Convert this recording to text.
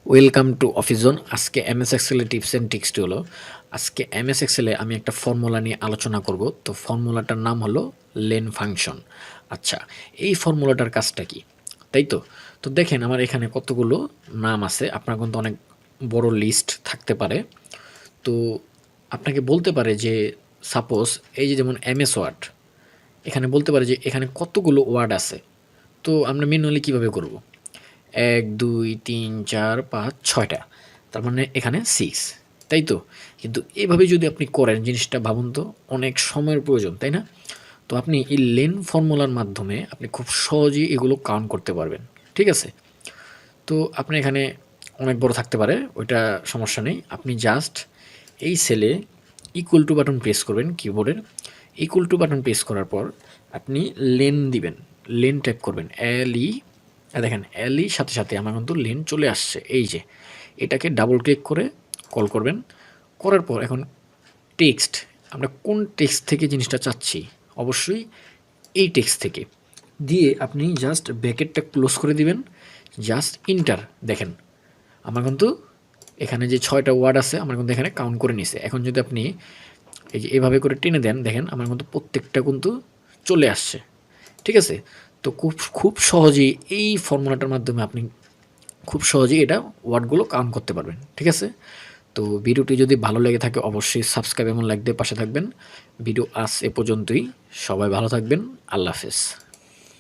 Welcome to office zone. আজকে MS এক্সেলের tips and ট্রিক্সটি হলো, আজকে এমএস এক্সেলে আমি একটা ফর্মুলা নিয়ে আলোচনা করব। তো ফর্মুলাটার নাম হলো লেন ফাংশন। আচ্ছা, এই ফর্মুলাটার কাজটা কি, তাই তো? তো দেখেন আমার এখানে কতগুলো নাম আছে, আপনার কিন্তু অনেক বড় লিস্ট থাকতে পারে। তো আপনাকে বলতে পারে যে সাপোজ এই যে যেমন এমএস ওয়ার্ড, এখানে বলতে পারে যে এখানে কতগুলো ওয়ার্ড আছে। তো আমরা ম্যানুয়ালি কীভাবে করব? ১, ২, ৩, ৪, ৫, ৬টা। তার মানে এখানে 6, তাই তো? কিন্তু এভাবে যদি আপনি করেন জিনিসটা ভাবুন তো, অনেক সময়ের প্রয়োজন, তাই না? তো আপনি এই লেন ফর্মুলার মাধ্যমে আপনি খুব সহজেই এগুলো কাউন্ট করতে পারবেন। ঠিক আছে? তো আপনার এখানে অনেক বড় থাকতে পারে, ওইটা সমস্যা নেই। আপনি জাস্ট এই সেলে ইকুয়াল টু বাটন প্রেস করবেন কিবোর্ডের। ইকুয়াল টু বাটন প্রেস করার পর আপনি লেন দিবেন, লেন টাইপ করবেন LE। দেখেন LE সাথে সাথে আমার কিন্তু লেন চলে আসছে, এই যে এটাকে ডাবল ক্লিক করে কল করবেন। করার পর এখন টেক্সট, আমরা কোন টেক্সট থেকে জিনিসটা চাচ্ছি, অবশ্যই এই টেক্সট থেকে দিয়ে আপনি জাস্ট ব্র্যাকেটটা ক্লোজ করে দিবেন, জাস্ট ইন্টার। দেখেন আমার কিন্তু এখানে যে 6টা ওয়ার্ড আছে আমার কিন্তু এখানে কাউন্ট করে নিছে। এখন যদি আপনি এই যে এভাবে করে টেনে দেন, দেখেন আমার কিন্তু প্রত্যেকটা কিন্তু চলে আসছে। ঠিক আছে? তো খুব খুব সহজেই এই ফর্মুলাটার মাধ্যমে আপনি খুব সহজেই এটা ওয়ার্ডগুলো কাউন্ট করতে পারবেন। ঠিক আছে? তো ভিডিওটি যদি ভালো লেগে থাকে অবশ্যই সাবস্ক্রাইব এবং লাইক দিয়ে পাশে থাকবেন। ভিডিও আজ এ পর্যন্তই। সবাই ভালো থাকবেন। আল্লাহ হাফেজ।